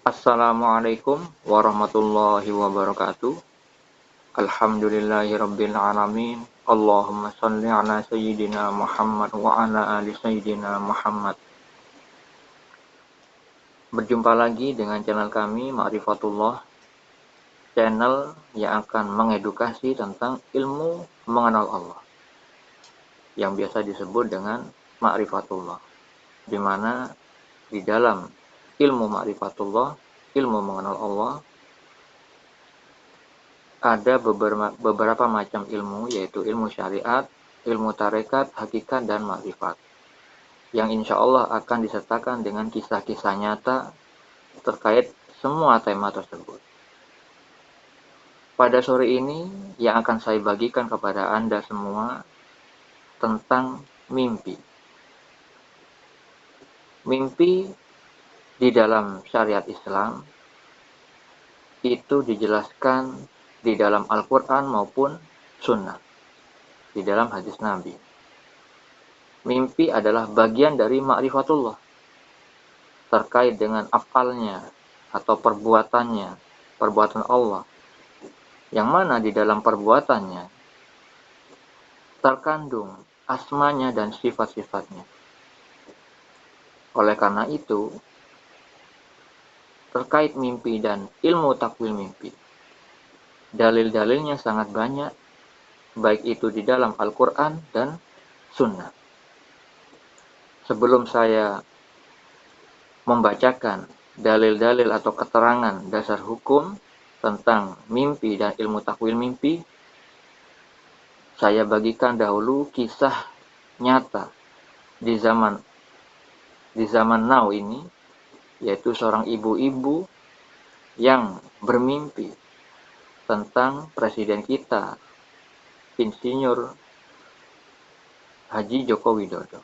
Assalamualaikum warahmatullahi wabarakatuh. Alhamdulillahirabbil alamin. Allahumma shalli ala sayyidina Muhammad wa ala ali sayyidina Muhammad. Berjumpa lagi dengan channel kami Ma'rifatullah, channel yang akan mengedukasi tentang ilmu mengenal Allah, yang biasa disebut dengan Ma'rifatullah, di mana di dalam ilmu Ma'rifatullah, ilmu mengenal Allah, ada beberapa macam ilmu, yaitu ilmu syariat, ilmu tarekat, hakikat, dan makrifat, yang insya Allah akan disertakan dengan kisah-kisah nyata terkait semua tema tersebut. Pada sore ini, yang akan saya bagikan kepada Anda semua tentang mimpi. Mimpi di dalam syariat Islam itu dijelaskan di dalam Al-Quran maupun Sunnah, di dalam hadis Nabi. Mimpi adalah bagian dari ma'rifatullah, terkait dengan afalnya atau perbuatannya, perbuatan Allah, yang mana di dalam perbuatannya terkandung asmanya dan sifat-sifatnya. Oleh karena itu, terkait mimpi dan ilmu takwil mimpi, dalil-dalilnya sangat banyak, baik itu di dalam Al-Quran dan Sunnah. Sebelum saya membacakan dalil-dalil atau keterangan dasar hukum tentang mimpi dan ilmu takwil mimpi, saya bagikan dahulu kisah nyata di zaman now ini, yaitu seorang ibu-ibu yang bermimpi tentang presiden kita, Insinyur Haji Joko Widodo.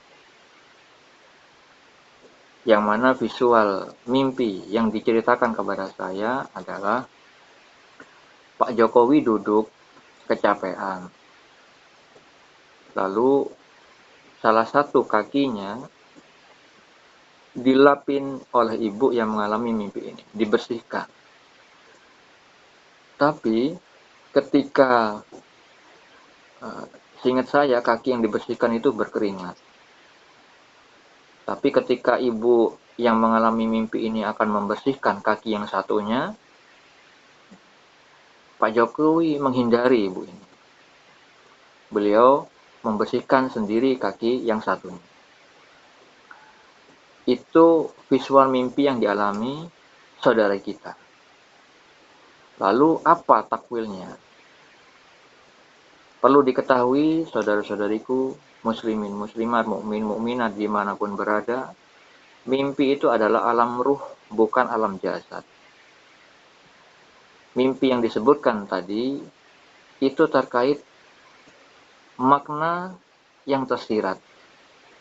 Yang mana visual mimpi yang diceritakan kepada saya adalah Pak Jokowi duduk kecapean. Lalu salah satu kakinya dilapin oleh ibu yang mengalami mimpi ini, dibersihkan. Tapi ketika seingat saya kaki yang dibersihkan itu berkeringat. Tapi ketika ibu yang mengalami mimpi ini akan membersihkan kaki yang satunya, Pak Jokowi menghindari ibu ini. Beliau membersihkan sendiri kaki yang satunya. Itu visual mimpi yang dialami saudara kita. Lalu apa takwilnya? Perlu diketahui saudara-saudariku, muslimin, muslimat, mukmin, mukminat dimanapun berada, mimpi itu adalah alam ruh, bukan alam jasad. Mimpi yang disebutkan tadi itu terkait makna yang tersirat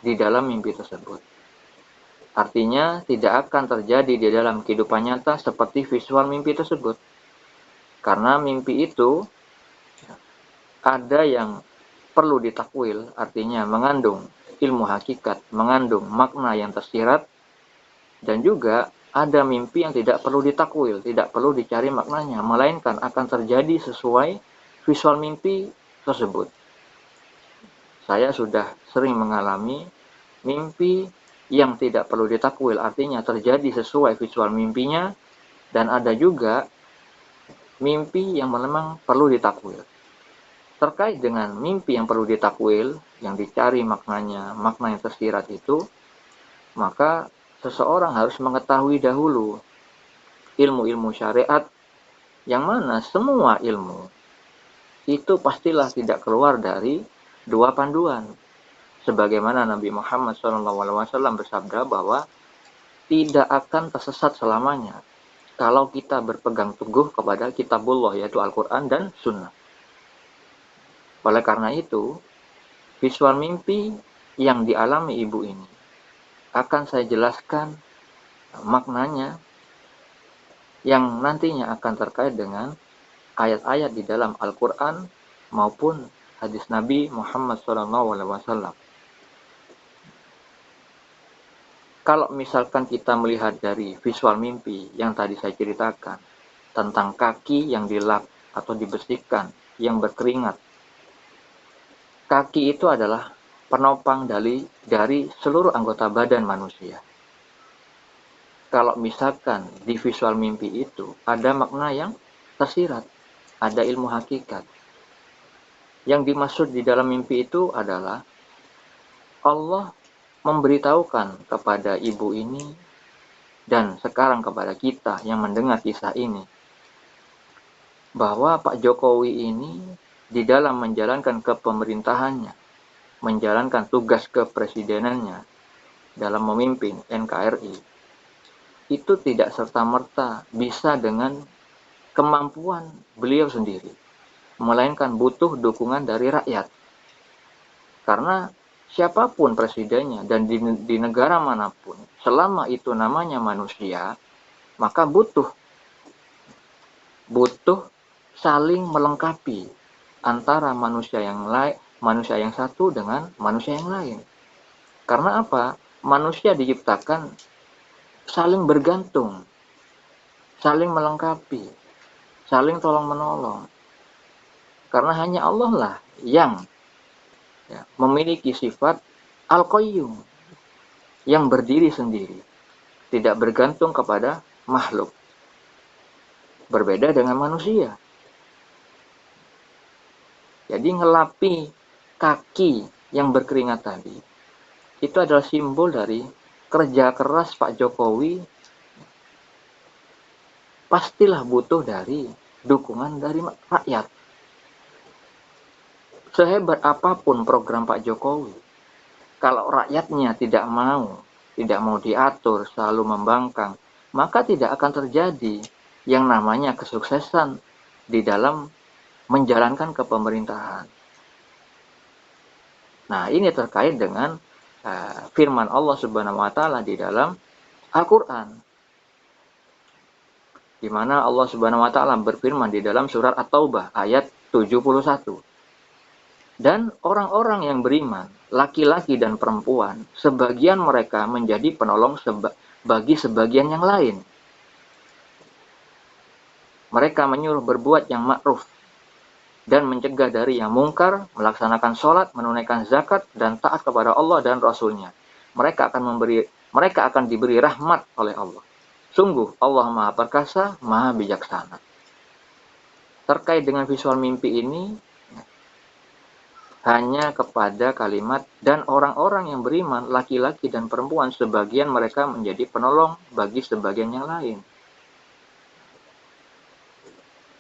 di dalam mimpi tersebut. Artinya tidak akan terjadi di dalam kehidupan nyata seperti visual mimpi tersebut. Karena mimpi itu ada yang perlu ditakwil, artinya mengandung ilmu hakikat, mengandung makna yang tersirat, dan juga ada mimpi yang tidak perlu ditakwil, tidak perlu dicari maknanya, melainkan akan terjadi sesuai visual mimpi tersebut. Saya sudah sering mengalami mimpi yang tidak perlu ditakwil, artinya terjadi sesuai visual mimpinya, dan ada juga mimpi yang memang perlu ditakwil. Terkait dengan mimpi yang perlu ditakwil, yang dicari maknanya, makna yang tersirat itu, maka seseorang harus mengetahui dahulu ilmu-ilmu syariat, yang mana semua ilmu itu pastilah tidak keluar dari dua panduan. Sebagaimana Nabi Muhammad SAW bersabda bahwa tidak akan tersesat selamanya kalau kita berpegang teguh kepada kitabullah, yaitu Al-Quran dan Sunnah. Oleh karena itu, visual mimpi yang dialami ibu ini akan saya jelaskan maknanya, yang nantinya akan terkait dengan ayat-ayat di dalam Al-Quran maupun hadis Nabi Muhammad SAW. Kalau misalkan kita melihat dari visual mimpi yang tadi saya ceritakan, tentang kaki yang dilap atau dibersihkan, yang berkeringat. Kaki itu adalah penopang dari seluruh anggota badan manusia. Kalau misalkan di visual mimpi itu ada makna yang tersirat, ada ilmu hakikat. Yang dimaksud di dalam mimpi itu adalah Allah memberitahukan kepada ibu ini dan sekarang kepada kita yang mendengar kisah ini bahwa Pak Jokowi ini di dalam menjalankan kepemerintahannya, menjalankan tugas kepresidenannya dalam memimpin NKRI, itu tidak serta-merta bisa dengan kemampuan beliau sendiri, melainkan butuh dukungan dari rakyat. Karena siapapun presidennya dan di negara manapun, selama itu namanya manusia, maka butuh saling melengkapi antara manusia yang satu dengan manusia yang lain. Karena apa? Manusia diciptakan saling bergantung, saling melengkapi, saling tolong-menolong. Karena hanya Allah lah yang memiliki sifat Al-Qayyum, yang berdiri sendiri, tidak bergantung kepada makhluk. Berbeda dengan manusia. Jadi ngelapi kaki yang berkeringat tadi, itu adalah simbol dari kerja keras Pak Jokowi, pastilah butuh dari dukungan dari rakyat. Sehebat apapun program Pak Jokowi, kalau rakyatnya tidak mau diatur, selalu membangkang, maka tidak akan terjadi yang namanya kesuksesan di dalam menjalankan kepemerintahan. Nah, ini terkait dengan firman Allah Subhanahu wa taala di dalam Al-Qur'an. Di mana Allah Subhanahu wa taala berfirman di dalam surat At-Taubah ayat 71. Dan orang-orang yang beriman, laki-laki dan perempuan, sebagian mereka menjadi penolong bagi sebagian yang lain. Mereka menyuruh berbuat yang ma'ruf dan mencegah dari yang mungkar, melaksanakan sholat, menunaikan zakat, dan taat kepada Allah dan Rasul-Nya. Mereka akan diberi rahmat oleh Allah. Sungguh Allah Maha Perkasa, Maha Bijaksana. Terkait dengan visual mimpi ini, hanya kepada kalimat dan orang-orang yang beriman, laki-laki dan perempuan, sebagian mereka menjadi penolong bagi sebagian yang lain.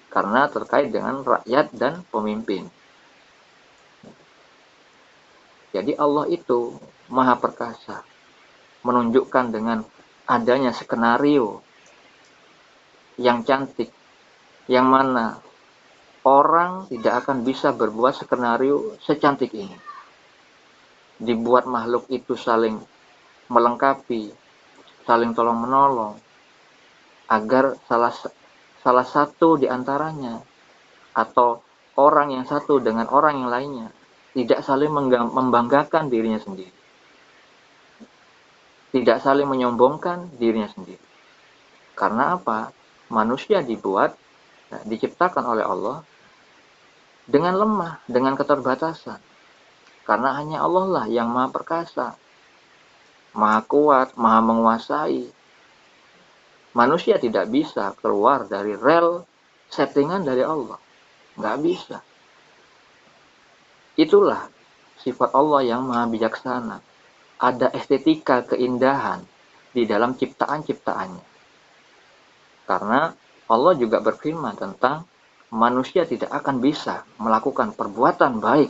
Karena terkait dengan rakyat dan pemimpin. Jadi Allah itu Maha Perkasa, menunjukkan dengan adanya skenario yang cantik, yang mana orang tidak akan bisa berbuat skenario secantik ini. Dibuat makhluk itu saling melengkapi, saling tolong-menolong, agar salah satu di antaranya atau orang yang satu dengan orang yang lainnya tidak saling membanggakan dirinya sendiri, tidak saling menyombongkan dirinya sendiri. Karena apa? Manusia diciptakan oleh Allah dengan lemah, dengan keterbatasan. Karena hanya Allah lah yang Maha Perkasa, Maha Kuat, Maha Menguasai. Manusia tidak bisa keluar dari rel settingan dari Allah. Nggak bisa. Itulah sifat Allah yang Maha Bijaksana. Ada estetika keindahan di dalam ciptaan-ciptaannya. Karena Allah juga berfirman tentang manusia tidak akan bisa melakukan perbuatan baik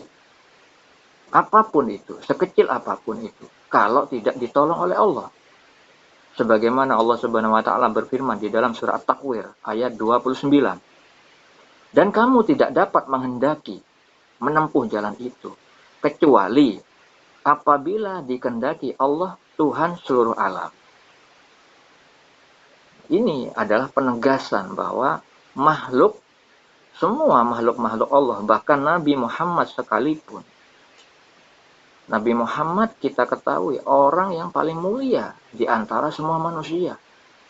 apapun itu, sekecil apapun itu, kalau tidak ditolong oleh Allah. Sebagaimana Allah Subhanahu wa taala berfirman di dalam surah At-Takwir ayat 29. Dan kamu tidak dapat menghendaki menempuh jalan itu kecuali apabila dikehendaki Allah Tuhan seluruh alam. Ini adalah penegasan bahwa semua makhluk-makhluk Allah, bahkan Nabi Muhammad sekalipun, Nabi Muhammad kita ketahui orang yang paling mulia di antara semua manusia.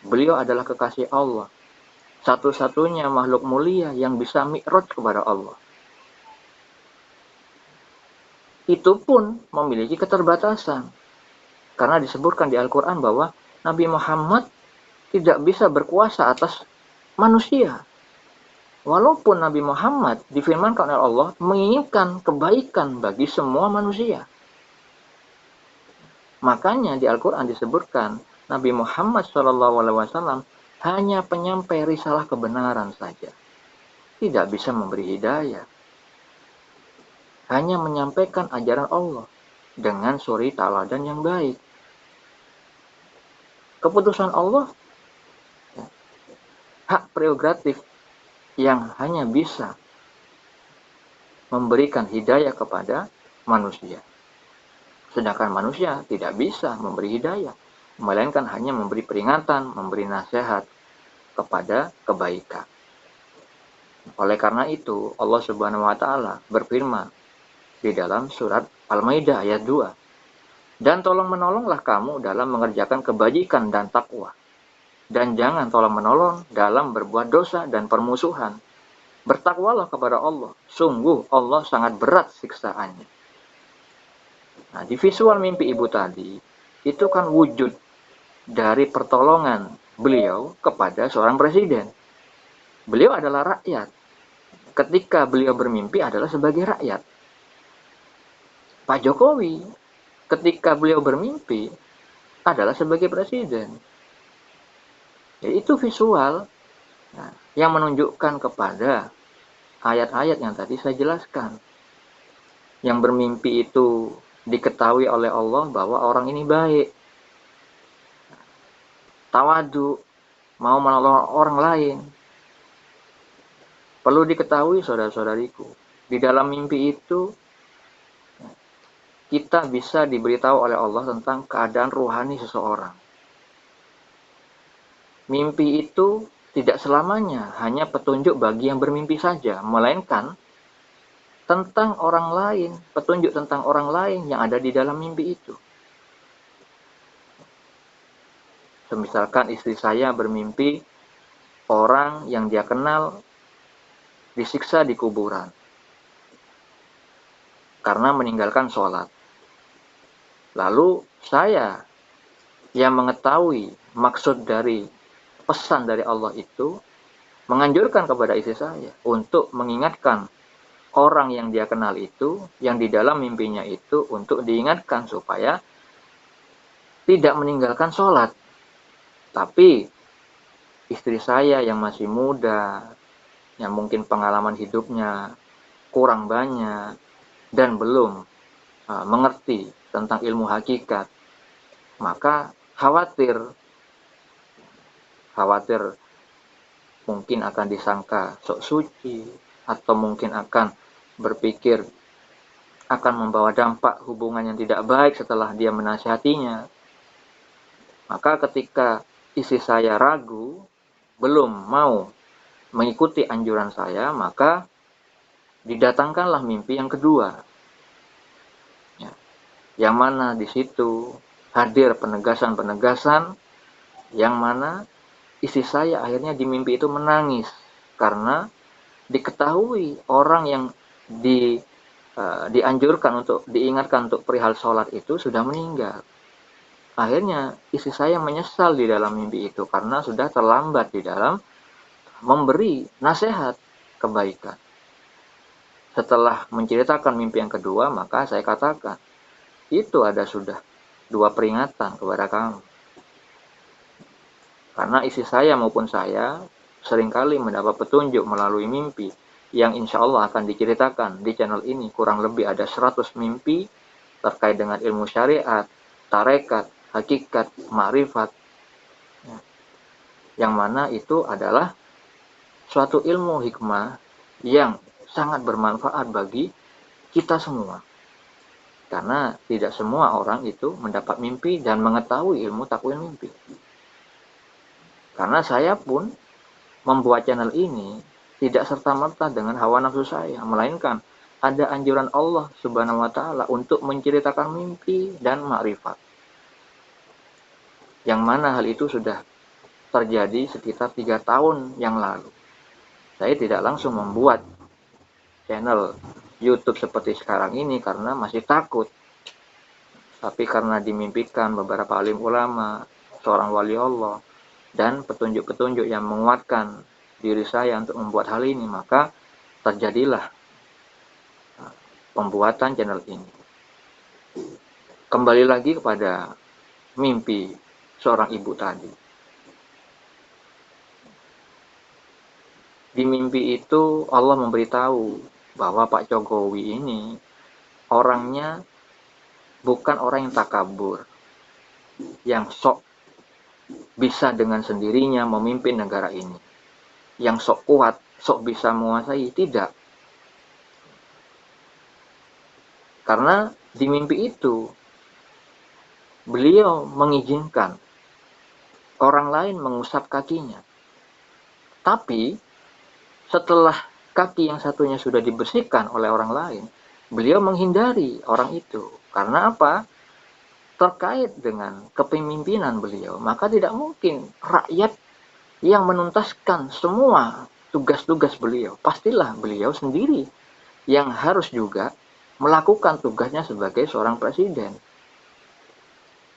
Beliau adalah kekasih Allah. Satu-satunya makhluk mulia yang bisa mi'raj kepada Allah. Itu pun memiliki keterbatasan. Karena disebutkan di Al-Quran bahwa Nabi Muhammad tidak bisa berkuasa atas manusia. Walaupun Nabi Muhammad difirmankan oleh Allah menginginkan kebaikan bagi semua manusia. Makanya di Al-Quran disebutkan Nabi Muhammad SAW hanya penyampai risalah kebenaran saja. Tidak bisa memberi hidayah. Hanya menyampaikan ajaran Allah dengan suri tauladan yang baik. Keputusan Allah hak prerogatif yang hanya bisa memberikan hidayah kepada manusia. Sedangkan manusia tidak bisa memberi hidayah, melainkan hanya memberi peringatan, memberi nasihat kepada kebaikan. Oleh karena itu, Allah Subhanahu wa taala berfirman di dalam surat Al-Maidah ayat 2. Dan tolong menolonglah kamu dalam mengerjakan kebajikan dan takwa. Dan jangan tolong menolong dalam berbuat dosa dan permusuhan. Bertakwalah kepada Allah. Sungguh Allah sangat berat siksaannya. Nah, di visual mimpi ibu tadi, itu kan wujud dari pertolongan beliau kepada seorang presiden. Beliau adalah rakyat. Ketika beliau bermimpi adalah sebagai rakyat. Pak Jokowi, ketika beliau bermimpi, adalah sebagai presiden. Jadi itu visual yang menunjukkan kepada ayat-ayat yang tadi saya jelaskan. Yang bermimpi itu diketahui oleh Allah bahwa orang ini baik, tawadu, mau menolong orang lain. Perlu diketahui saudara-saudariku, di dalam mimpi itu kita bisa diberitahu oleh Allah tentang keadaan rohani seseorang. Mimpi itu tidak selamanya hanya petunjuk bagi yang bermimpi saja, melainkan tentang orang lain, petunjuk tentang orang lain yang ada di dalam mimpi itu. Misalkan istri saya bermimpi orang yang dia kenal disiksa di kuburan karena meninggalkan sholat. Lalu saya yang mengetahui maksud dari pesan dari Allah itu menganjurkan kepada istri saya untuk mengingatkan orang yang dia kenal itu, yang di dalam mimpinya itu, untuk diingatkan supaya tidak meninggalkan sholat. Tapi istri saya yang masih muda, yang mungkin pengalaman hidupnya kurang banyak dan belum mengerti tentang ilmu hakikat, maka khawatir mungkin akan disangka sok suci, atau mungkin akan berpikir akan membawa dampak hubungan yang tidak baik setelah dia menasihatinya. Maka ketika istri saya ragu, belum mau mengikuti anjuran saya, maka didatangkanlah mimpi yang kedua. Ya, yang mana di situ hadir penegasan-penegasan, yang mana istri saya akhirnya di mimpi itu menangis karena diketahui orang yang dianjurkan untuk diingatkan untuk perihal sholat itu sudah meninggal. Akhirnya istri saya menyesal di dalam mimpi itu karena sudah terlambat di dalam memberi nasihat kebaikan. Setelah menceritakan mimpi yang kedua, maka saya katakan, itu ada sudah 2 peringatan kepada kamu. Karena istri saya maupun saya seringkali mendapat petunjuk melalui mimpi yang insya Allah akan diceritakan di channel ini. Kurang lebih ada 100 mimpi terkait dengan ilmu syariat, tarekat, hakikat, ma'rifat. Yang mana itu adalah suatu ilmu hikmah yang sangat bermanfaat bagi kita semua. Karena tidak semua orang itu mendapat mimpi dan mengetahui ilmu takwil mimpi. Karena saya pun membuat channel ini tidak serta-merta dengan hawa nafsu saya, melainkan ada anjuran Allah Subhanahu wa taala untuk menceritakan mimpi dan makrifat. Yang mana hal itu sudah terjadi sekitar 3 tahun yang lalu. Saya tidak langsung membuat channel YouTube seperti sekarang ini karena masih takut. Tapi karena dimimpikan beberapa alim ulama, seorang wali Allah, dan petunjuk-petunjuk yang menguatkan diri saya untuk membuat hal ini, maka terjadilah pembuatan channel ini. Kembali lagi kepada mimpi seorang ibu tadi. Di mimpi itu Allah memberitahu bahwa Pak Jokowi ini orangnya bukan orang yang takabur, yang sok bisa dengan sendirinya memimpin negara ini, yang sok kuat, sok bisa menguasai, tidak. Karena di mimpi itu beliau mengizinkan orang lain mengusap kakinya. Tapi setelah kaki yang satunya sudah dibersihkan oleh orang lain, beliau menghindari orang itu. Karena apa? Terkait dengan kepemimpinan beliau, maka tidak mungkin rakyat yang menuntaskan semua tugas-tugas beliau. Pastilah beliau sendiri yang harus juga melakukan tugasnya sebagai seorang presiden.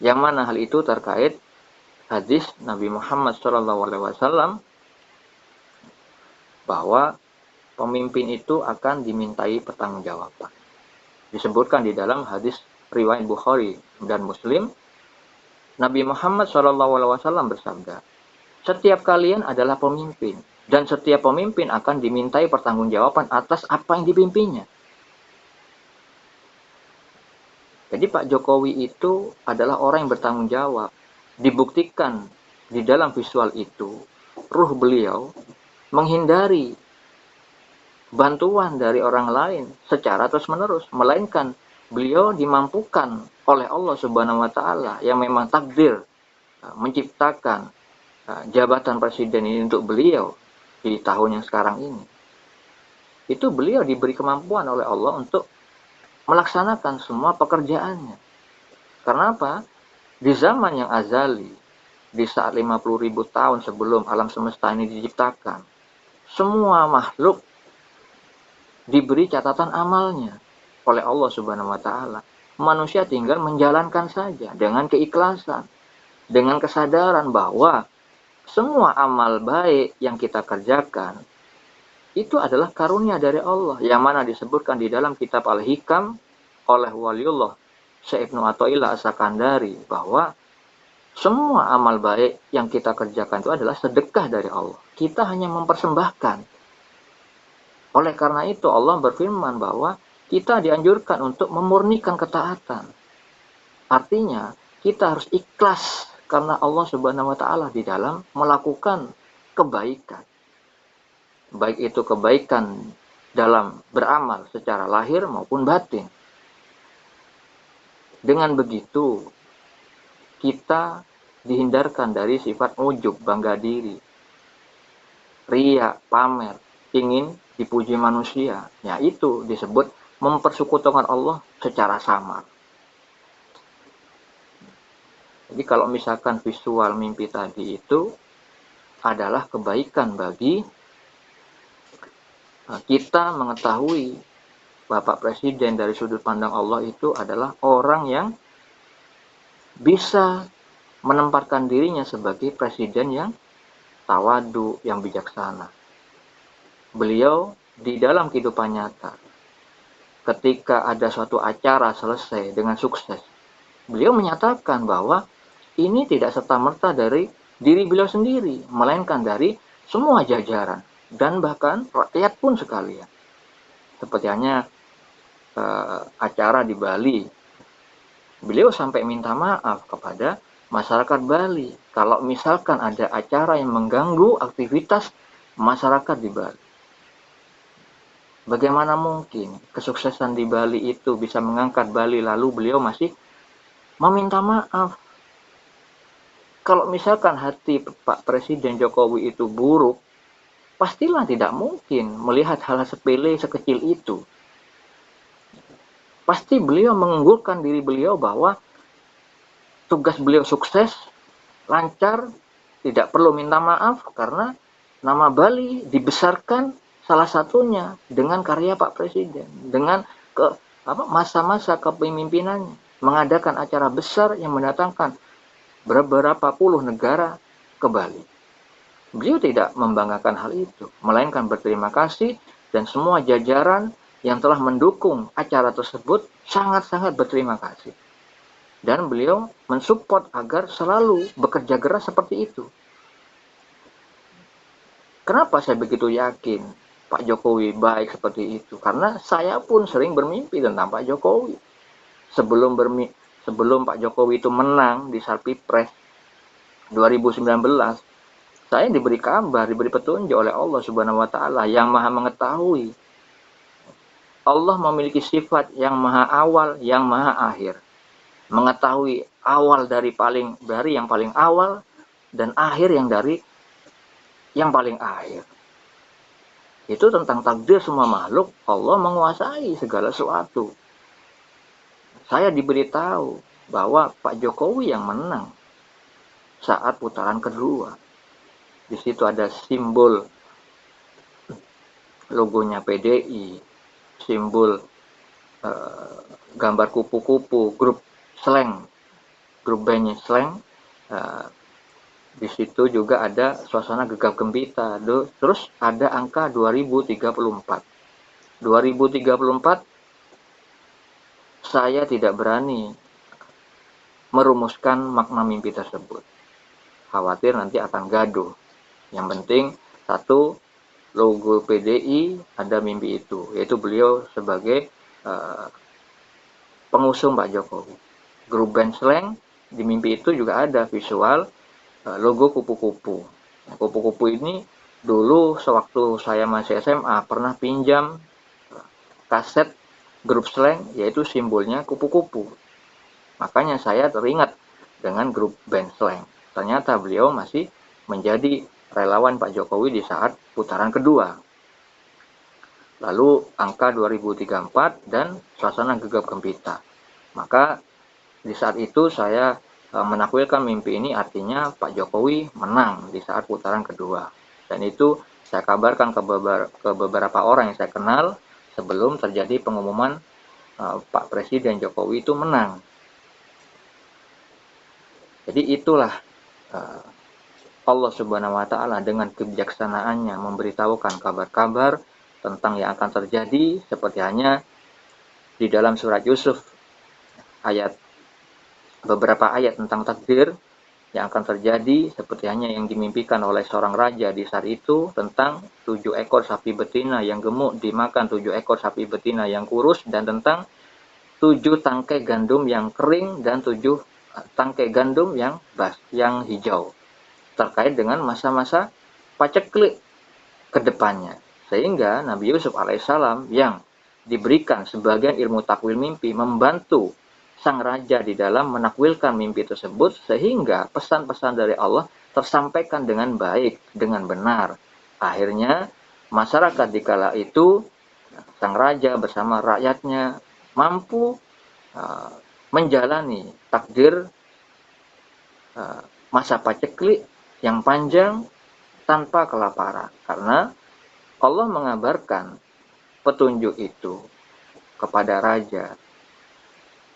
Yang mana hal itu terkait hadis Nabi Muhammad SAW bahwa pemimpin itu akan dimintai pertanggungjawaban. Disebutkan di dalam hadis riwayat Bukhari dan Muslim, Nabi Muhammad SAW bersabda, setiap kalian adalah pemimpin, dan setiap pemimpin akan dimintai pertanggungjawaban atas apa yang dipimpinnya. Jadi Pak Jokowi itu adalah orang yang bertanggung jawab. Dibuktikan di dalam visual itu, ruh beliau menghindari bantuan dari orang lain secara terus-menerus, melainkan beliau dimampukan oleh Allah Subhanahu wa taala yang memang takdir menciptakan jabatan presiden ini untuk beliau di tahun yang sekarang ini. Itu beliau diberi kemampuan oleh Allah untuk melaksanakan semua pekerjaannya. Karena apa? Di zaman yang azali, di saat 50.000 tahun sebelum alam semesta ini diciptakan, semua makhluk diberi catatan amalnya oleh Allah Subhanahu wa taala. Manusia tinggal menjalankan saja dengan keikhlasan, dengan kesadaran bahwa semua amal baik yang kita kerjakan itu adalah karunia dari Allah, yang mana disebutkan di dalam kitab Al-Hikam oleh Waliullah Syekh Ibnu Athaillah As-Sakandari bahwa semua amal baik yang kita kerjakan itu adalah sedekah dari Allah. Kita hanya mempersembahkan. Oleh karena itu Allah berfirman bahwa kita dianjurkan untuk memurnikan ketaatan. Artinya kita harus ikhlas karena Allah Subhanahu wa taala di dalam melakukan kebaikan. Baik itu kebaikan dalam beramal secara lahir maupun batin. Dengan begitu, kita dihindarkan dari sifat ujub, bangga diri, riya, pamer, ingin dipuji manusia. Ya, itu disebut mempersekutukan Allah secara samar. Jadi kalau misalkan visual mimpi tadi itu adalah kebaikan bagi kita mengetahui Bapak Presiden dari sudut pandang Allah itu adalah orang yang bisa menempatkan dirinya sebagai presiden yang tawadu, yang bijaksana. Beliau di dalam kehidupan nyata, ketika ada suatu acara selesai dengan sukses, beliau menyatakan bahwa ini tidak serta-merta dari diri beliau sendiri, melainkan dari semua jajaran dan bahkan rakyat pun sekalian. Seperti hanya acara di Bali, beliau sampai minta maaf kepada masyarakat Bali kalau misalkan ada acara yang mengganggu aktivitas masyarakat di Bali. Bagaimana mungkin kesuksesan di Bali itu bisa mengangkat Bali lalu beliau masih meminta maaf? Kalau misalkan hati Pak Presiden Jokowi itu buruk, pastilah tidak mungkin melihat hal sepele sekecil itu. pasti beliau mengunggulkan diri beliau bahwa tugas beliau sukses, lancar, tidak perlu minta maaf karena nama Bali dibesarkan salah satunya dengan karya Pak Presiden, dengan masa-masa kepemimpinannya, mengadakan acara besar yang mendatangkan beberapa puluh negara ke Bali. Beliau tidak membanggakan hal itu, melainkan berterima kasih dan semua jajaran yang telah mendukung acara tersebut sangat-sangat berterima kasih. Dan beliau mensupport agar selalu bekerja keras seperti itu. Kenapa saya begitu yakin Pak Jokowi baik seperti itu? Karena saya pun sering bermimpi tentang Pak Jokowi. Sebelum Pak Jokowi itu menang di Pilpres 2019, saya diberi kabar, diberi petunjuk oleh Allah Subhanahu wa taala yang Maha mengetahui. Allah memiliki sifat yang Maha awal, yang Maha akhir. Mengetahui awal dari yang paling awal dan akhir yang dari yang paling akhir. Itu tentang takdir semua makhluk, Allah menguasai segala sesuatu. Saya diberitahu bahwa Pak Jokowi yang menang saat putaran kedua. Di situ ada simbol logonya PDI, simbol gambar kupu-kupu, grup bandnya Slank. Di situ juga ada suasana gegap gempita. Terus ada angka 2034. 2034 saya tidak berani merumuskan makna mimpi tersebut. Khawatir nanti akan gaduh. Yang penting satu, logo PDI ada mimpi itu, yaitu beliau sebagai pengusung Pak Jokowi. Grup band Slank di mimpi itu juga ada visual logo kupu-kupu. Nah, kupu-kupu ini dulu sewaktu saya masih SMA pernah pinjam kaset grup Slank, yaitu simbolnya kupu-kupu. Makanya saya teringat dengan grup band Slank. Ternyata beliau masih menjadi relawan Pak Jokowi di saat putaran kedua. Lalu angka 2034 dan suasana gegap gempita. Maka di saat itu saya menakwilkan mimpi ini, artinya Pak Jokowi menang di saat putaran kedua. Dan itu saya kabarkan ke beberapa orang yang saya kenal sebelum terjadi pengumuman Pak Presiden Jokowi itu menang. Jadi itulah Allah Subhanahu wa taala dengan kebijaksanaannya memberitahukan kabar-kabar tentang yang akan terjadi, seperti hanya di dalam surat Yusuf beberapa ayat tentang takdir yang akan terjadi, seperti hanya yang dimimpikan oleh seorang raja di saat itu tentang 7 ekor sapi betina yang gemuk dimakan 7 ekor sapi betina yang kurus, dan tentang 7 tangkai gandum yang kering dan 7 tangkai gandum yang hijau, terkait dengan masa-masa paceklik ke depannya. Sehingga Nabi Yusuf alaihissalam yang diberikan sebagian ilmu takwil mimpi membantu sang raja di dalam menakwilkan mimpi tersebut, sehingga pesan-pesan dari Allah tersampaikan dengan baik, dengan benar. Akhirnya masyarakat di kala itu, sang raja bersama rakyatnya mampu menjalani takdir masa paceklik yang panjang tanpa kelaparan, karena Allah mengabarkan petunjuk itu kepada raja.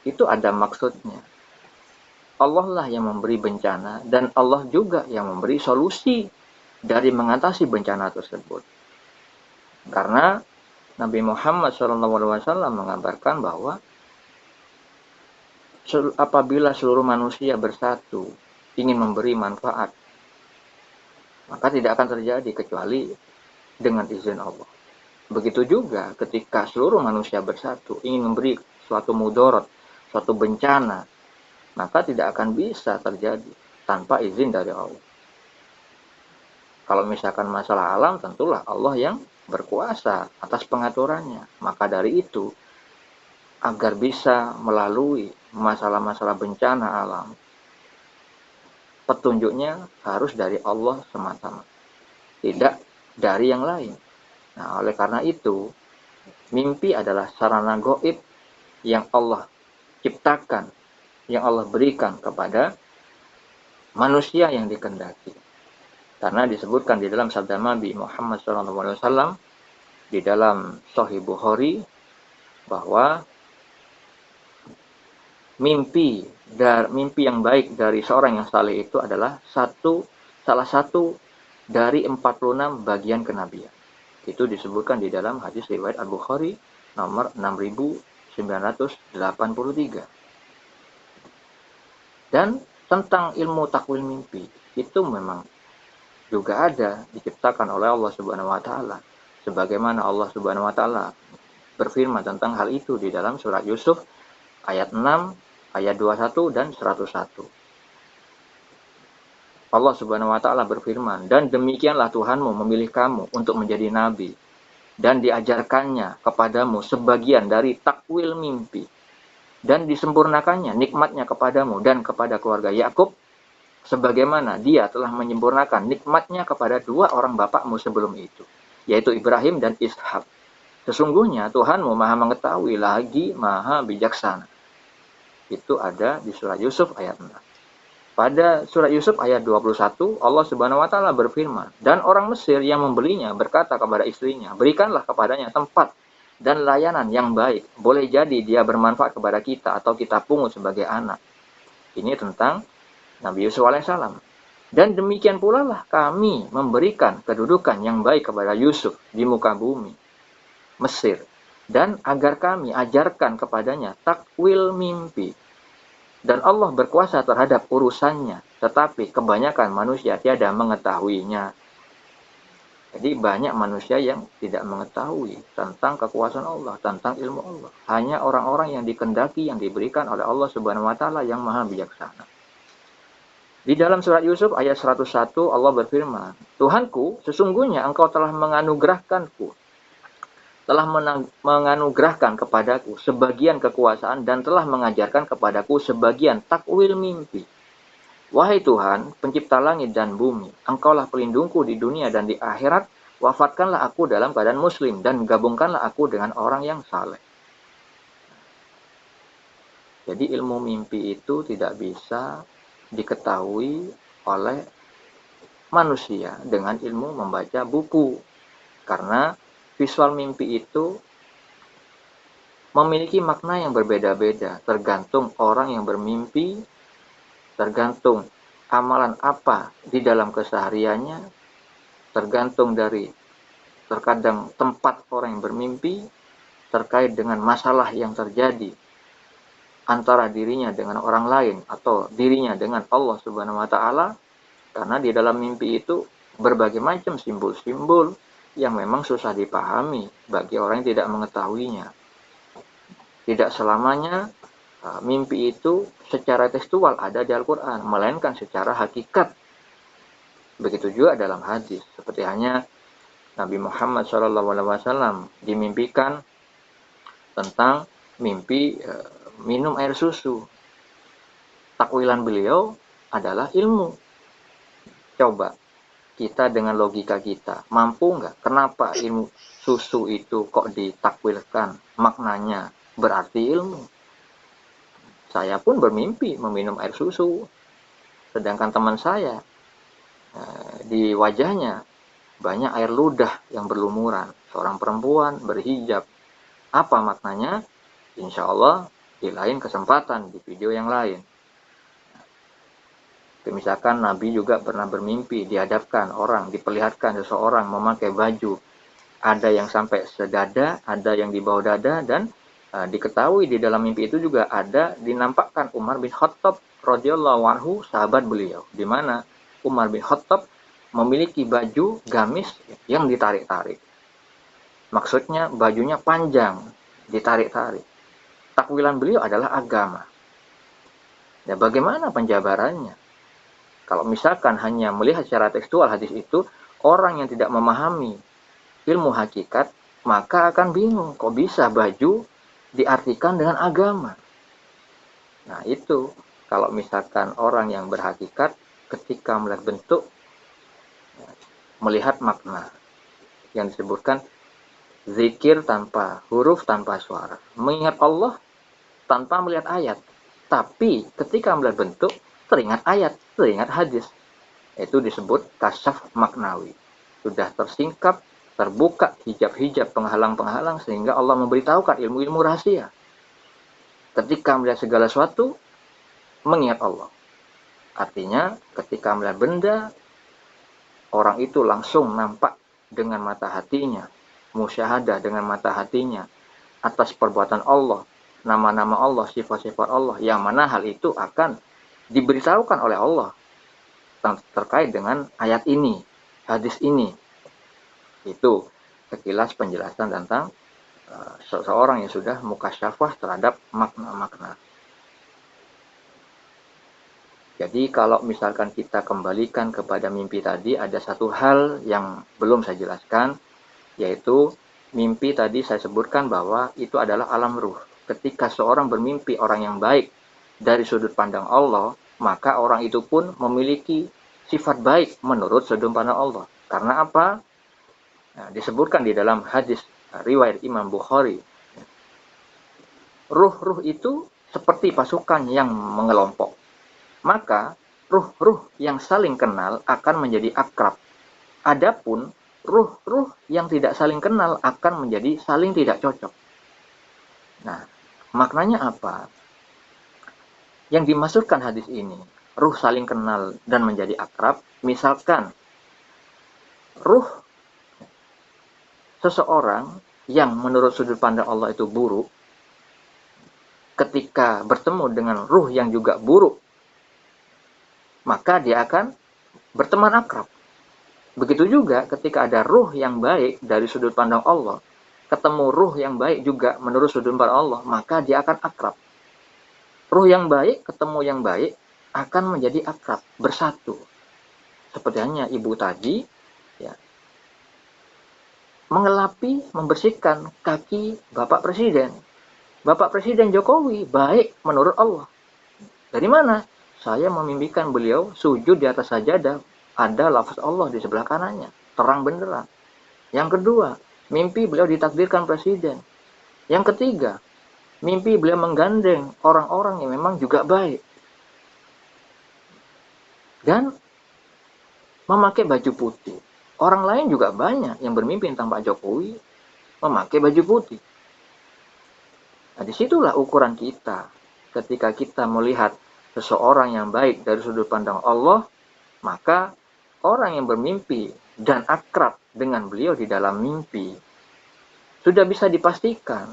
Itu ada maksudnya. Allah lah yang memberi bencana dan Allah juga yang memberi solusi dari mengatasi bencana tersebut. Karena Nabi Muhammad SAW mengabarkan bahwa apabila seluruh manusia bersatu ingin memberi manfaat, maka tidak akan terjadi kecuali dengan izin Allah. Begitu juga ketika seluruh manusia bersatu ingin memberi suatu mudarat, suatu bencana, maka tidak akan bisa terjadi tanpa izin dari Allah. Kalau misalkan masalah alam, tentulah Allah yang berkuasa atas pengaturannya. Maka dari itu, agar bisa melalui masalah-masalah bencana alam, petunjuknya harus dari Allah semata-mata, tidak dari yang lain. Nah, oleh karena itu, mimpi adalah sarana gaib yang Allah ciptakan, yang Allah berikan kepada manusia yang dikehendaki. Karena disebutkan di dalam sabda Nabi Muhammad SAW di dalam Sahih Bukhari bahwa mimpi yang baik dari seorang yang saleh itu adalah salah satu dari 46 bagian kenabian. Itu disebutkan di dalam hadis riwayat Al-Bukhari nomor 6983. Dan tentang ilmu takwil mimpi itu memang juga ada diciptakan oleh Allah Subhanahu wa taala. Sebagaimana Allah Subhanahu wa taala berfirman tentang hal itu di dalam surat Yusuf ayat 6, ayat 21 dan 101. Allah Subhanahu wa taala berfirman, "Dan demikianlah Tuhanmu memilih kamu untuk menjadi nabi dan diajarkannya kepadamu sebagian dari takwil mimpi dan disempurnakannya nikmatnya kepadamu dan kepada keluarga Yakub sebagaimana dia telah menyempurnakan nikmatnya kepada dua orang bapakmu sebelum itu, yaitu Ibrahim dan Ishak. Sesungguhnya Tuhanmu maha mengetahui lagi maha bijaksana." Itu ada di surat Yusuf ayat 6. Pada surat Yusuf ayat 21, Allah Subhanahu wa taala berfirman, "Dan orang Mesir yang membelinya berkata kepada istrinya, berikanlah kepadanya tempat dan layanan yang baik. Boleh jadi dia bermanfaat kepada kita atau kita pungut sebagai anak." Ini tentang Nabi Yusuf alaihissalam. Dan demikian pula lah kami memberikan kedudukan yang baik kepada Yusuf di muka bumi Mesir, dan agar kami ajarkan kepadanya takwil mimpi. Dan Allah berkuasa terhadap urusannya, tetapi kebanyakan manusia tiada mengetahuinya. Jadi banyak manusia yang tidak mengetahui tentang kekuasaan Allah, tentang ilmu Allah. Hanya orang-orang yang dikehendaki, yang diberikan oleh Allah Subhanahu wa taala yang maha bijaksana. Di dalam surat Yusuf ayat 101 Allah berfirman, "Tuhanku, sesungguhnya engkau telah menganugerahkan kepadaku sebagian kekuasaan dan telah mengajarkan kepadaku sebagian takwil mimpi. Wahai Tuhan, pencipta langit dan bumi, engkaulah pelindungku di dunia dan di akhirat. Wafatkanlah aku dalam keadaan muslim dan gabungkanlah aku dengan orang yang saleh." Jadi ilmu mimpi itu tidak bisa diketahui oleh manusia dengan ilmu membaca buku. Karena visual mimpi itu memiliki makna yang berbeda-beda, tergantung orang yang bermimpi, tergantung amalan apa di dalam kesehariannya, tergantung dari terkadang tempat orang yang bermimpi, terkait dengan masalah yang terjadi antara dirinya dengan orang lain atau dirinya dengan Allah Subhanahu wa taala. Karena di dalam mimpi itu berbagai macam simbol-simbol yang memang susah dipahami bagi orang yang tidak mengetahuinya. Tidak selamanya mimpi itu secara tekstual ada di Al-Quran, melainkan secara hakikat. Begitu juga dalam hadis, seperti hanya Nabi Muhammad SAW dimimpikan tentang mimpi minum air susu. Takwilan beliau adalah ilmu. Coba kita dengan logika kita, mampu nggak? Kenapa ilmu susu itu kok ditakwilkan? Maknanya berarti ilmu. Saya pun bermimpi meminum air susu. Sedangkan teman saya, di wajahnya banyak air ludah yang berlumuran. Seorang perempuan berhijab. Apa maknanya? Insya Allah di lain kesempatan, di video yang lain. Misalkan Nabi juga pernah bermimpi dihadapkan orang, diperlihatkan seseorang memakai baju. Ada yang sampai sedada, ada yang di bawah dada, dan diketahui di dalam mimpi itu juga ada dinampakkan Umar bin Khattab radhiyallahu anhu, sahabat beliau, di mana Umar bin Khattab memiliki baju gamis yang ditarik-tarik. Maksudnya bajunya panjang, ditarik-tarik. Takwilan beliau adalah agama. Ya, bagaimana penjabarannya? Kalau misalkan hanya melihat secara tekstual hadis itu, orang yang tidak memahami ilmu hakikat, maka akan bingung, kok bisa baju diartikan dengan agama. Nah itu, kalau misalkan orang yang berhakikat, ketika melihat bentuk, melihat makna, yang disebutkan zikir tanpa huruf, tanpa suara. Mengingat Allah tanpa melihat ayat. Tapi ketika melihat bentuk, teringat ayat, teringat hadis. Itu disebut kasyaf maknawi. Sudah tersingkap, terbuka hijab-hijab penghalang-penghalang sehingga Allah memberitahukan ilmu-ilmu rahasia. Ketika melihat segala sesuatu, mengingat Allah. Artinya ketika melihat benda, orang itu langsung nampak dengan mata hatinya, musyahadah dengan mata hatinya atas perbuatan Allah, nama-nama Allah, sifat-sifat Allah, yang mana hal itu akan diberitahukan oleh Allah terkait dengan ayat ini, hadis ini. Itu sekilas penjelasan tentang seseorang yang sudah mukasyafah terhadap makna-makna. Jadi kalau misalkan kita kembalikan kepada mimpi tadi, ada satu hal yang belum saya jelaskan, yaitu mimpi tadi saya sebutkan bahwa itu adalah alam ruh. Ketika seorang bermimpi orang yang baik dari sudut pandang Allah, maka orang itu pun memiliki sifat baik menurut sudut pandang Allah. Karena apa? Nah, disebutkan di dalam hadis riwayat Imam Bukhari. Ruh-ruh itu seperti pasukan yang mengelompok. Maka ruh-ruh yang saling kenal akan menjadi akrab. Adapun ruh-ruh yang tidak saling kenal akan menjadi saling tidak cocok. Nah, maknanya apa? Yang dimaksudkan hadis ini, ruh saling kenal dan menjadi akrab, misalkan ruh seseorang yang menurut sudut pandang Allah itu buruk, ketika bertemu dengan ruh yang juga buruk, maka dia akan berteman akrab. Begitu juga ketika ada ruh yang baik dari sudut pandang Allah, ketemu ruh yang baik juga menurut sudut pandang Allah, maka dia akan akrab. Ruh yang baik ketemu yang baik akan menjadi akrab, bersatu. Seperti hanya ibu tadi, ya, mengelapi, membersihkan kaki Bapak Presiden. Bapak Presiden Jokowi baik menurut Allah. Dari mana? Saya memimpikan beliau sujud di atas sajadah, ada lafaz Allah di sebelah kanannya, terang benderang. Yang kedua, mimpi beliau ditakdirkan presiden. Yang ketiga, mimpi beliau menggandeng orang-orang yang memang juga baik. Dan memakai baju putih. Orang lain juga banyak yang bermimpi tentang Pak Jokowi memakai baju putih. Nah, disitulah ukuran kita. Ketika kita melihat seseorang yang baik dari sudut pandang Allah, maka orang yang bermimpi dan akrab dengan beliau di dalam mimpi, sudah bisa dipastikan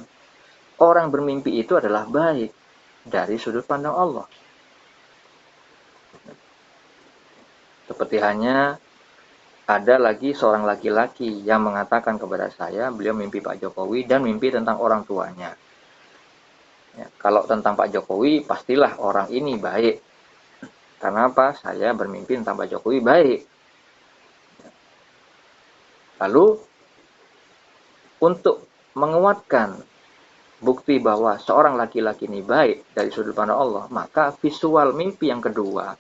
orang bermimpi itu adalah baik dari sudut pandang Allah. Seperti hanya ada lagi seorang laki-laki yang mengatakan kepada saya, beliau mimpi Pak Jokowi dan mimpi tentang orang tuanya. Ya, kalau tentang Pak Jokowi, pastilah orang ini baik. Karena apa? Saya bermimpi tentang Pak Jokowi baik. Lalu, untuk menguatkan bukti bahwa seorang laki-laki ini baik dari sudut pandang Allah, maka visual mimpi yang kedua,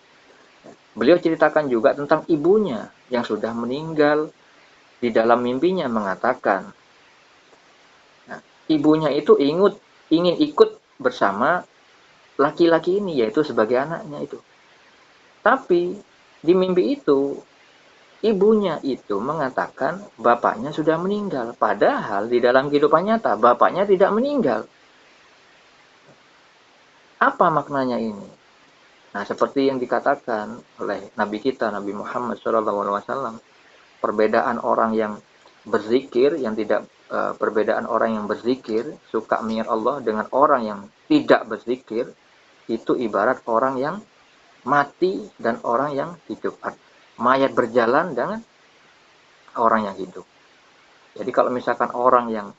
beliau ceritakan juga tentang ibunya yang sudah meninggal. Di dalam mimpinya mengatakan, nah, ibunya itu ingin ikut bersama laki-laki ini, yaitu sebagai anaknya itu. Tapi di mimpi itu, ibunya itu mengatakan bapaknya sudah meninggal. Padahal di dalam kehidupan nyata, bapaknya tidak meninggal. Apa maknanya ini? Nah, seperti yang dikatakan oleh Nabi kita, Nabi Muhammad SAW, perbedaan orang yang berzikir, yang tidak perbedaan orang yang berzikir, suka mengingat Allah dengan orang yang tidak berzikir, itu ibarat orang yang mati dan orang yang hidup. Mayat berjalan dengan orang yang hidup. Jadi kalau misalkan orang yang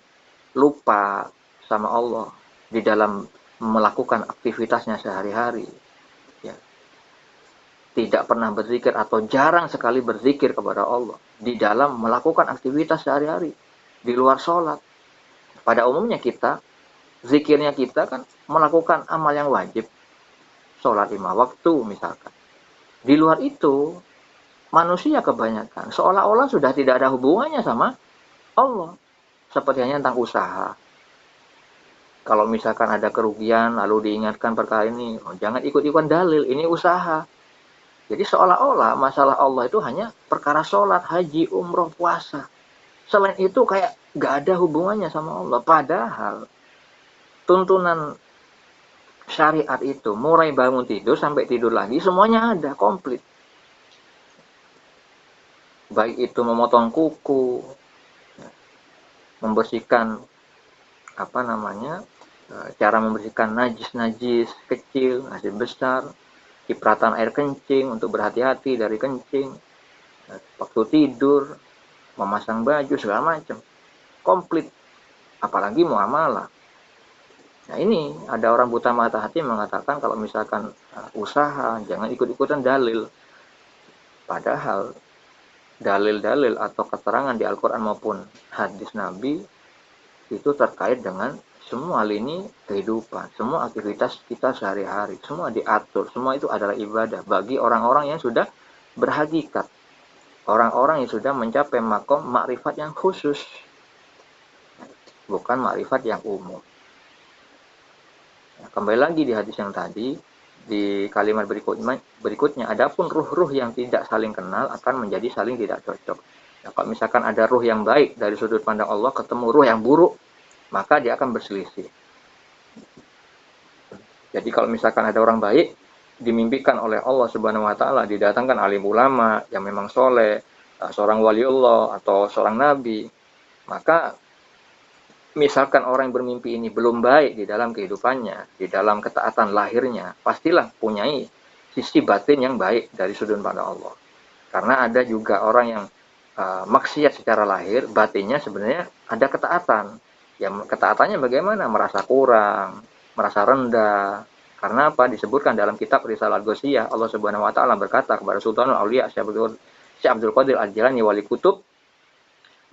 lupa sama Allah di dalam melakukan aktivitasnya sehari-hari, ya, tidak pernah berzikir atau jarang sekali berzikir kepada Allah di dalam melakukan aktivitas sehari-hari di luar sholat. Pada umumnya kita, zikirnya kita kan melakukan amal yang wajib, sholat 5 waktu misalkan. Di luar itu, manusia kebanyakan seolah-olah sudah tidak ada hubungannya sama Allah. Seperti hanya tentang usaha. Kalau misalkan ada kerugian lalu diingatkan perkara ini, oh, jangan ikut-ikutan dalil, ini usaha. Jadi seolah-olah masalah Allah itu hanya perkara sholat, haji, umroh, puasa. Selain itu kayak gak ada hubungannya sama Allah. Padahal tuntunan syariat itu mulai bangun tidur sampai tidur lagi semuanya ada komplit. Baik itu memotong kuku, membersihkan apa namanya, cara membersihkan najis-najis kecil, najis besar, cipratan air kencing untuk berhati-hati dari kencing, waktu tidur, memasang baju segala macam, komplit. Apalagi muamalah. Nah ini ada orang buta mata hati mengatakan kalau misalkan usaha jangan ikut-ikutan dalil. Padahal dalil-dalil atau keterangan di Al-Quran maupun hadis Nabi itu terkait dengan semua lini kehidupan, semua aktivitas kita sehari-hari, semua diatur, semua itu adalah ibadah bagi orang-orang yang sudah berhakikat, orang-orang yang sudah mencapai makom makrifat yang khusus, bukan makrifat yang umum. Nah, kembali lagi di hadis yang tadi, di kalimat berikutnya, adapun ruh-ruh yang tidak saling kenal akan menjadi saling tidak cocok. Nah, kalau misalkan ada ruh yang baik dari sudut pandang Allah ketemu ruh yang buruk, maka dia akan berselisih. Jadi kalau misalkan ada orang baik dimimpikan oleh Allah Subhanahu wa taala, didatangkan alim ulama yang memang soleh, seorang waliullah atau seorang nabi, maka misalkan orang yang bermimpi ini belum baik di dalam kehidupannya, di dalam ketaatan lahirnya, pastilah punyai sisi batin yang baik dari sudut pandang Allah. Karena ada juga orang yang maksiat secara lahir, batinnya sebenarnya ada ketaatan. Yang ketaatannya bagaimana? Merasa kurang, merasa rendah. Karena apa? Disebutkan dalam kitab Risalah Ghausiyah, Allah Subhanahu wa taala berkata kepada Sultanul Aulia Syekh Abdul Qadir Al-Jilani Wali Kutub,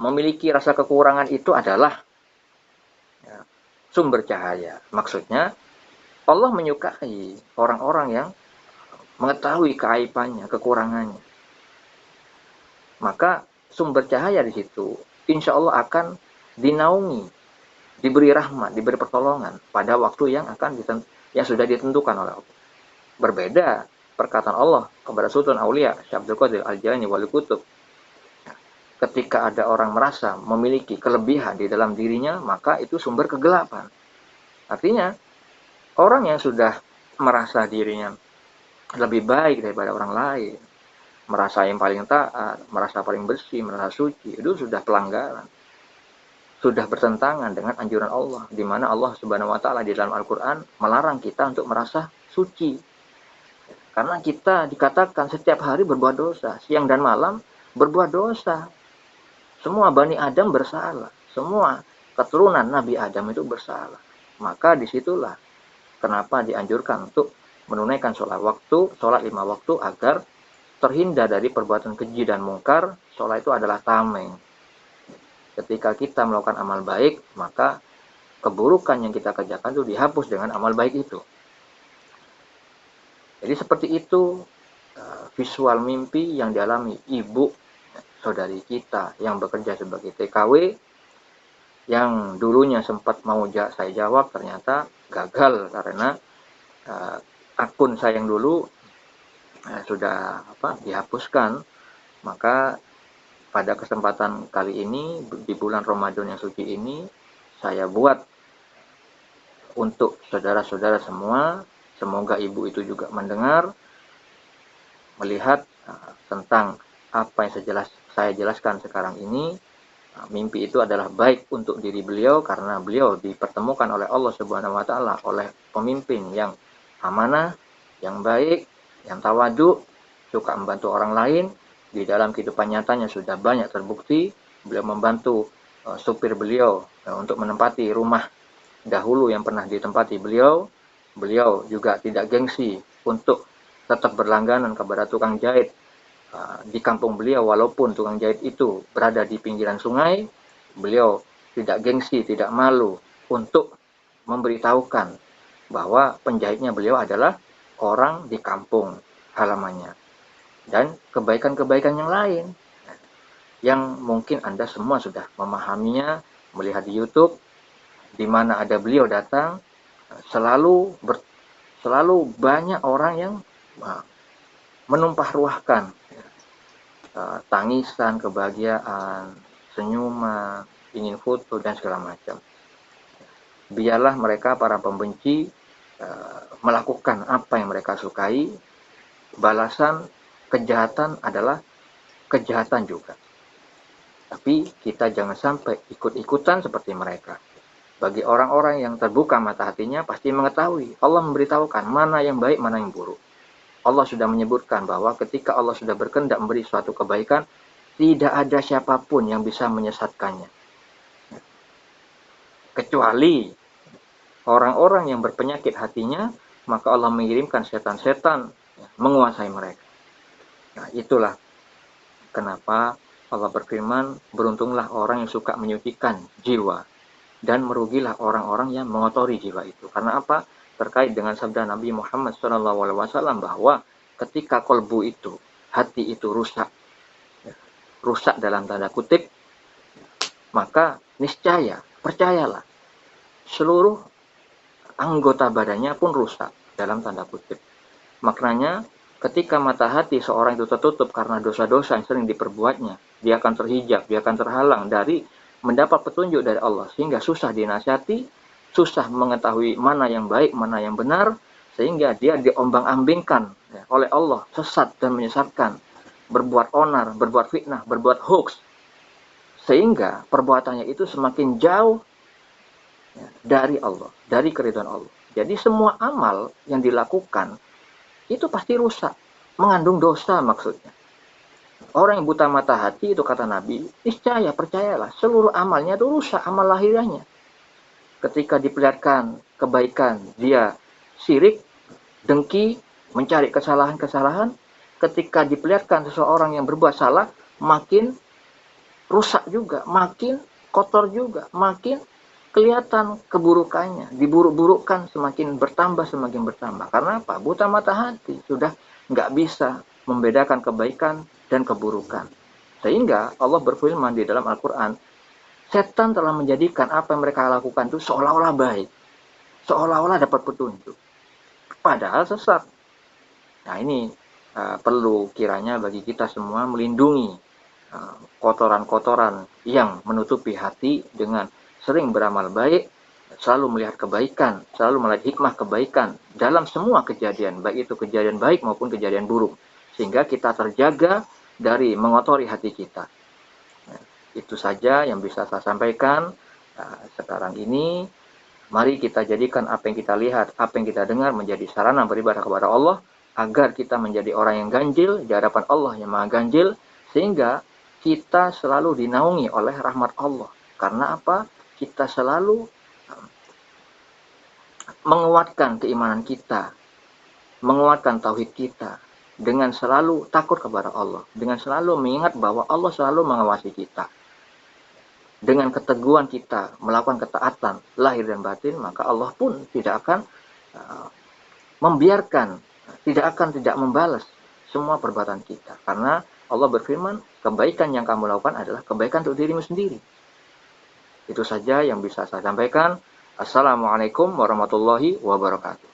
memiliki rasa kekurangan itu adalah sumber cahaya. Maksudnya Allah menyukai orang-orang yang mengetahui keaibannya, kekurangannya. Maka sumber cahaya di situ insya Allah akan dinaungi, diberi rahmat, diberi pertolongan pada waktu yang sudah ditentukan oleh Allah. Berbeda perkataan Allah kepada Sultan Aulia Syekh Abdul Qadir Al-Jilani Wali Kutub. Ketika ada orang merasa memiliki kelebihan di dalam dirinya, maka itu sumber kegelapan. Artinya, orang yang sudah merasa dirinya lebih baik daripada orang lain, merasa yang paling taat, merasa paling bersih, merasa suci, itu sudah pelanggaran. Sudah bertentangan dengan anjuran Allah, di mana Allah Subhanahu wa taala di dalam Al-Qur'an melarang kita untuk merasa suci. Karena kita dikatakan setiap hari berbuat dosa, siang dan malam berbuat dosa. Semua Bani Adam bersalah. Semua keturunan Nabi Adam itu bersalah. Maka disitulah kenapa dianjurkan untuk menunaikan sholat 5 waktu agar terhindar dari perbuatan keji dan mungkar. Sholat itu adalah tameng. Ketika kita melakukan amal baik, maka keburukan yang kita kerjakan itu dihapus dengan amal baik itu. Jadi seperti itu visual mimpi yang dialami ibu saudari kita yang bekerja sebagai TKW, yang dulunya sempat mau saya jawab, ternyata gagal karena akun saya yang dulu sudah dihapuskan. Maka pada kesempatan kali ini, di bulan Ramadan yang suci ini, saya buat untuk saudara-saudara semua, semoga ibu itu juga mendengar, melihat tentang apa yang saya jelaskan sekarang ini. Mimpi itu adalah baik untuk diri beliau karena beliau dipertemukan oleh Allah Subhanahu wa taala oleh pemimpin yang amanah, yang baik, yang tawadu, suka membantu orang lain. Di dalam kehidupan nyatanya sudah banyak terbukti beliau membantu supir beliau untuk menempati rumah dahulu yang pernah ditempati beliau. Beliau juga tidak gengsi untuk tetap berlangganan kepada tukang jahit di kampung beliau, walaupun tukang jahit itu berada di pinggiran sungai. Beliau tidak gengsi, tidak malu untuk memberitahukan bahwa penjahitnya beliau adalah orang di kampung halamannya. Dan kebaikan-kebaikan yang lain yang mungkin Anda semua sudah memahaminya, melihat di YouTube. di mana ada beliau datang, selalu banyak orang yang menumpah ruahkan tangisan, kebahagiaan, senyuman, ingin foto dan segala macam. Biarlah mereka para pembenci melakukan apa yang mereka sukai, balasan kejahatan adalah kejahatan juga. Tapi kita jangan sampai ikut-ikutan seperti mereka. Bagi orang-orang yang terbuka mata hatinya pasti mengetahui. Allah memberitahukan mana yang baik, mana yang buruk. Allah sudah menyebutkan bahwa ketika Allah sudah berkehendak memberi suatu kebaikan, tidak ada siapapun yang bisa menyesatkannya. Kecuali orang-orang yang berpenyakit hatinya, maka Allah mengirimkan setan-setan menguasai mereka. Nah, itulah kenapa Allah berfirman, beruntunglah orang yang suka menyucikan jiwa dan merugilah orang-orang yang mengotori jiwa itu. Karena apa? Terkait dengan sabda Nabi Muhammad SAW bahwa ketika kolbu itu, hati itu rusak dalam tanda kutip, maka niscaya, percayalah, seluruh anggota badannya pun rusak dalam tanda kutip. Maknanya, ketika mata hati seorang itu tertutup karena dosa-dosa yang sering diperbuatnya, dia akan terhijab, dia akan terhalang dari mendapat petunjuk dari Allah, sehingga susah dinasihati, susah mengetahui mana yang baik, mana yang benar, sehingga dia diombang-ambingkan oleh Allah, sesat dan menyesatkan, berbuat onar, berbuat fitnah, berbuat hoax, sehingga perbuatannya itu semakin jauh dari Allah, dari keridhaan Allah. Jadi semua amal yang dilakukan itu pasti rusak, mengandung dosa maksudnya. Orang yang buta mata hati itu kata Nabi, niscaya percayalah seluruh amalnya itu rusak, amal lahiriahnya. Ketika diperlihatkan kebaikan, dia syirik, dengki, mencari kesalahan-kesalahan. Ketika diperlihatkan seseorang yang berbuat salah, makin rusak juga, makin kotor juga, makin kelihatan keburukannya, diburuk-burukkan, semakin bertambah. Karena apa? Buta mata hati, sudah nggak bisa membedakan kebaikan dan keburukan. Sehingga Allah berfirman di dalam Al-Quran, setan telah menjadikan apa yang mereka lakukan itu seolah-olah baik, seolah-olah dapat petunjuk, padahal sesat. Nah ini perlu kiranya bagi kita semua melindungi kotoran-kotoran yang menutupi hati dengan sering beramal baik, selalu melihat kebaikan, selalu melihat hikmah kebaikan dalam semua kejadian, baik itu kejadian baik maupun kejadian buruk, sehingga kita terjaga dari mengotori hati kita. Nah, itu saja yang bisa saya sampaikan sekarang ini. Mari kita jadikan apa yang kita lihat, apa yang kita dengar menjadi sarana beribadah kepada Allah, agar kita menjadi orang yang ganjil di hadapan Allah yang Maha Ganjil, sehingga kita selalu dinaungi oleh rahmat Allah. Karena apa? Kita selalu menguatkan keimanan kita, menguatkan tauhid kita, dengan selalu takut kepada Allah, dengan selalu mengingat bahwa Allah selalu mengawasi kita. Dengan keteguhan kita melakukan ketaatan lahir dan batin, maka Allah pun tidak akan membiarkan, tidak membalas semua perbuatan kita. Karena Allah berfirman, kebaikan yang kamu lakukan adalah kebaikan untuk dirimu sendiri. Itu saja yang bisa saya sampaikan. Assalamualaikum warahmatullahi wabarakatuh.